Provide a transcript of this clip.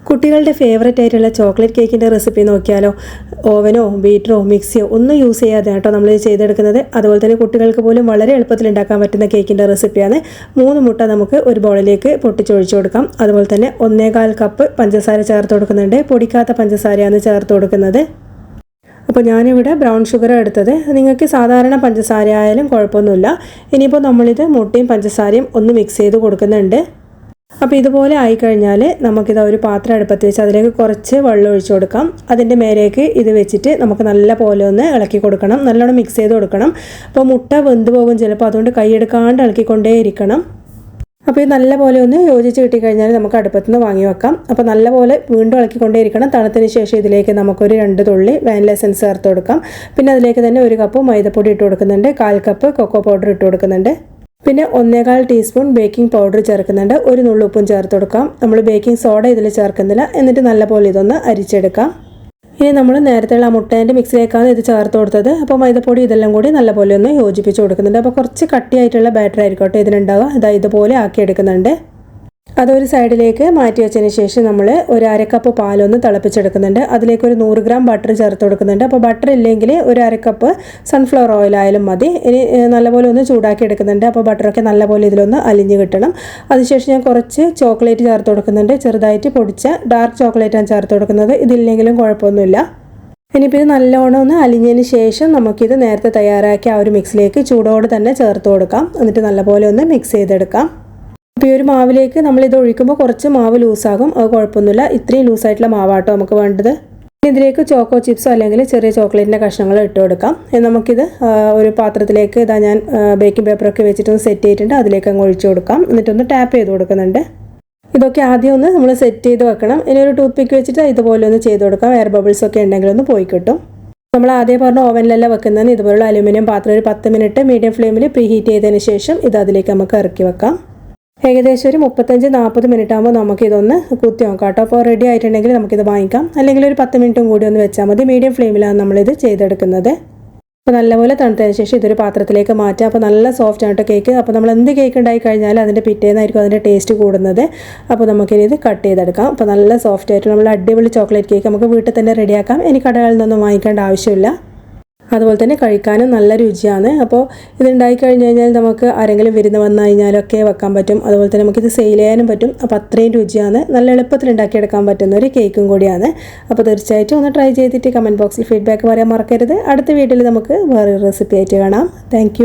കുട്ടികളുടെ ഫേവറേറ്റ് ആയിട്ടുള്ള ചോക്ലേറ്റ് കേക്കിൻ്റെ റെസിപ്പി നോക്കിയാലോ. ഓവനോ ബീറ്ററോ മിക്സിയോ ഒന്നും യൂസ് ചെയ്യാതെ കേട്ടോ നമ്മൾ ചെയ്തെടുക്കുന്നത്. അതുപോലെ തന്നെ കുട്ടികൾക്ക് പോലും വളരെ എളുപ്പത്തിൽ ഉണ്ടാക്കാൻ പറ്റുന്ന കേക്കിൻ്റെ റെസിപ്പിയാണ്. 3 മുട്ട നമുക്ക് ഒരു ബൗളിലേക്ക് പൊട്ടിച്ചൊഴിച്ചു കൊടുക്കാം. അതുപോലെ തന്നെ 1.25 കപ്പ് പഞ്ചസാര ചേർത്ത് കൊടുക്കുന്നുണ്ട്. പൊടിക്കാത്ത പഞ്ചസാരയാണ് ചേർത്ത് കൊടുക്കുന്നത്. അപ്പോൾ ഞാനിവിടെ ബ്രൗൺ ഷുഗർ എടുത്തത്. നിങ്ങൾക്ക് സാധാരണ പഞ്ചസാര ആയാലും കുഴപ്പമൊന്നുമില്ല. ഇനിയിപ്പോൾ നമ്മളിത് മുട്ടയും പഞ്ചസാരയും ഒന്ന് മിക്സ് ചെയ്ത് കൊടുക്കുന്നുണ്ട്. അപ്പോൾ ഇതുപോലെ ആയിക്കഴിഞ്ഞാൽ നമുക്കിത് ഒരു പാത്രം അടുപ്പത്ത് വെച്ച് അതിലേക്ക് കുറച്ച് വെള്ളം ഒഴിച്ചു കൊടുക്കാം. അതിൻ്റെ മേലേക്ക് ഇത് വെച്ചിട്ട് നമുക്ക് നല്ല പോലെ ഒന്ന് ഇളക്കി കൊടുക്കണം. നല്ലോണം മിക്സ് ചെയ്ത് കൊടുക്കണം. അപ്പോൾ മുട്ട വെന്ത് പോകും ചിലപ്പോൾ, അതുകൊണ്ട് കൈയെടുക്കാണ്ട് ഇളക്കിക്കൊണ്ടേ ഇരിക്കണം. അപ്പോൾ ഇത് നല്ല പോലെ ഒന്ന് യോജിച്ച് കിട്ടിക്കഴിഞ്ഞാൽ നമുക്ക് അടുപ്പത്ത് നിന്ന് വാങ്ങി വെക്കാം. അപ്പോൾ നല്ല പോലെ വീണ്ടും ഇളക്കിക്കൊണ്ടേ ഇരിക്കണം. തണുത്തതിന് ശേഷം ഇതിലേക്ക് നമുക്കൊരു 2 തുള്ളി വാനില എസൻസ് ചേർത്ത് കൊടുക്കാം. പിന്നെ അതിലേക്ക് തന്നെ 1 കപ്പ് മൈദപ്പൊടി ഇട്ട് കൊടുക്കുന്നുണ്ട്. 1/4 കപ്പ് കൊക്കോ പൗഡർ ഇട്ട് കൊടുക്കുന്നുണ്ട്. പിന്നെ 1.25 ടീസ്പൂൺ ബേക്കിംഗ് പൗഡർ ചേർക്കുന്നുണ്ട്. 1 നുള്ളു ഉപ്പും ചേർത്ത് കൊടുക്കാം. നമ്മൾ ബേക്കിംഗ് സോഡ ഇതിൽ ചേർക്കുന്നില്ല. എന്നിട്ട് നല്ലപോലെ ഇതൊന്ന് അരിച്ചെടുക്കാം. ഇനി നമ്മൾ നേരത്തെയുള്ള മുട്ടേൻ്റെ മിക്സിലേക്കാണ് ഇത് ചേർത്ത് കൊടുത്തത്. അപ്പോൾ മൈദപ്പൊടി ഇതെല്ലാം കൂടി നല്ലപോലെ ഒന്ന് യോജിപ്പിച്ച് കൊടുക്കുന്നുണ്ട്. അപ്പോൾ കുറച്ച് കട്ടിയായിട്ടുള്ള ബാറ്റർ ആയിരിക്കട്ടെ ഇതിനുണ്ടാവുക. ഇതുപോലെ ആക്കിയെടുക്കുന്നുണ്ട്. അതൊരു സൈഡിലേക്ക് മാറ്റി വെച്ചതിന് ശേഷം നമ്മൾ ഒരു 1/2 കപ്പ് പാലൊന്ന് തിളപ്പിച്ചെടുക്കുന്നുണ്ട്. അതിലേക്ക് ഒരു 100 ഗ്രാം ബട്ടർ ചേർത്ത് കൊടുക്കുന്നുണ്ട്. അപ്പോൾ ബട്ടർ ഇല്ലെങ്കിൽ ഒരു 1/2 കപ്പ് സൺഫ്ലവർ ഓയിൽ ആയാലും മതി. ഇനി നല്ലപോലെ ഒന്ന് ചൂടാക്കി എടുക്കുന്നുണ്ട്. അപ്പോൾ ബട്ടറൊക്കെ നല്ലപോലെ ഇതിലൊന്ന് അലിഞ്ഞ് കിട്ടണം. അതിനുശേഷം ഞാൻ കുറച്ച് ചോക്ലേറ്റ് ചേർത്ത് കൊടുക്കുന്നുണ്ട്. ചെറുതായിട്ട് പൊടിച്ച ഡാർക്ക് ചോക്ലേറ്റാണ് ചേർത്ത് കൊടുക്കുന്നത്. ഇതില്ലെങ്കിലും കുഴപ്പമൊന്നുമില്ല. ഇനിയിപ്പോൾ ഇത് നല്ലോണം ഒന്ന് അലിഞ്ഞതിന് ശേഷം നമുക്കിത് നേരത്തെ തയ്യാറാക്കിയ ആ ഒരു മിക്സിലേക്ക് ചൂടോടെ തന്നെ ചേർത്ത് കൊടുക്കാം. എന്നിട്ട് നല്ലപോലെ ഒന്ന് മിക്സ് ചെയ്തെടുക്കാം. അപ്പോൾ ഈ ഒരു മാവിലേക്ക് നമ്മളിത് ഒഴിക്കുമ്പോൾ കുറച്ച് മാവ് ലൂസാകും. അത് കുഴപ്പമൊന്നുമില്ല. ഇത്രയും ലൂസായിട്ടുള്ള മാവാട്ടോ നമുക്ക് വേണ്ടത്. ഇതിലേക്ക് ചോക്കോ ചിപ്സോ അല്ലെങ്കിൽ ചെറിയ ചോക്ലേറ്റിൻ്റെ കഷ്ണങ്ങൾ ഇട്ട് കൊടുക്കാം. നമുക്കിത് ഒരു പാത്രത്തിലേക്ക് ഞാൻ ബേക്കിംഗ് പേപ്പറൊക്കെ വെച്ചിട്ടൊന്ന് സെറ്റ് ചെയ്തിട്ടുണ്ട്. അതിലേക്ക് അങ്ങ് ഒഴിച്ചു കൊടുക്കാം. എന്നിട്ടൊന്ന് ടാപ്പ് ചെയ്ത് കൊടുക്കുന്നുണ്ട്. ഇതൊക്കെ ആദ്യം ഒന്ന് നമ്മൾ സെറ്റ് ചെയ്ത് വെക്കണം. ഇനി ഒരു ടൂത്ത് പിക്ക് വെച്ചിട്ട് ഇതുപോലെ ഒന്ന് ചെയ്ത് കൊടുക്കാം. എയർ ബബിൾസ് ഒക്കെ ഉണ്ടെങ്കിൽ ഒന്ന് പോയി കിട്ടും. നമ്മൾ ആദ്യം പറഞ്ഞ ഓവനിലല്ല വെക്കുന്നതെന്ന് ഇതുപോലുള്ള അലുമിനിയം പാത്രം ഒരു 10 മിനിറ്റ് മീഡിയം ഫ്ലെയിമിൽ പ്രീ ഹീറ്റ് ചെയ്തതിന് ശേഷം ഇത് അതിലേക്ക് നമുക്ക് ഇറക്കി വെക്കാം. ഏകദേശം ഒരു 35-40 മിനിറ്റ് ആകുമ്പോൾ നമുക്കിതൊന്ന് കുത്തി നോക്കാം കേട്ടോ. അപ്പോൾ റെഡി ആയിട്ടുണ്ടെങ്കിൽ നമുക്കിത് വാങ്ങിക്കാം. അല്ലെങ്കിൽ ഒരു 10 മിനിറ്റും കൂടി ഒന്ന് വെച്ചാൽ മതി. മീഡിയം ഫ്ലെയിമിലാണ് നമ്മളിത് ചെയ്തെടുക്കുന്നത്. അപ്പോൾ നല്ലപോലെ തണുത്തതിന് ശേഷം ഇതൊരു പാത്രത്തിലേക്ക് മാറ്റാം. അപ്പോൾ നല്ല സോഫ്റ്റ് ആണ് കേട്ടോ കേക്ക്. അപ്പോൾ നമ്മൾ എന്ത് കേക്ക് ഉണ്ടായി കഴിഞ്ഞാൽ അതിൻ്റെ പിറ്റേന്നായിരിക്കും അതിൻ്റെ ടേസ്റ്റ് കൂടുന്നത്. അപ്പോൾ നമുക്കിനി ഇത് കട്ട് ചെയ്തെടുക്കാം. അപ്പോൾ നല്ല സോഫ്റ്റ് ആയിട്ട് നമ്മൾ അടിപൊളി ചോക്ലേറ്റ് കേക്ക് നമുക്ക് വീട്ടിൽ തന്നെ റെഡിയാക്കാം. ഇനി കടകളിൽ നിന്നൊന്നും വാങ്ങിക്കേണ്ട ആവശ്യമില്ല. അതുപോലെ തന്നെ കഴിക്കാനും നല്ല രുചിയാണ്. അപ്പോൾ ഇതുണ്ടായി കഴിഞ്ഞ് കഴിഞ്ഞാൽ നമുക്ക് ആരെങ്കിലും വിരുന്ന് വന്നു കഴിഞ്ഞാലൊക്കെ വെക്കാൻ പറ്റും. അതുപോലെ തന്നെ നമുക്കിത് സെയിൽ ചെയ്യാനും പറ്റും. അപ്പോൾ അത്രയും രുചിയാണ്. നല്ല എളുപ്പത്തിൽ ഉണ്ടാക്കിയെടുക്കാൻ പറ്റുന്ന ഒരു കേക്കും കൂടിയാണ്. അപ്പോൾ തീർച്ചയായിട്ടും ഒന്ന് ട്രൈ ചെയ്തിട്ട് കമൻറ്റ് ബോക്സിൽ ഫീഡ്ബാക്ക് പറയാൻ മറക്കരുത്. അടുത്ത വീഡിയോയിൽ നമുക്ക് വേറൊരു റെസിപ്പി ആയിട്ട് കാണാം. താങ്ക്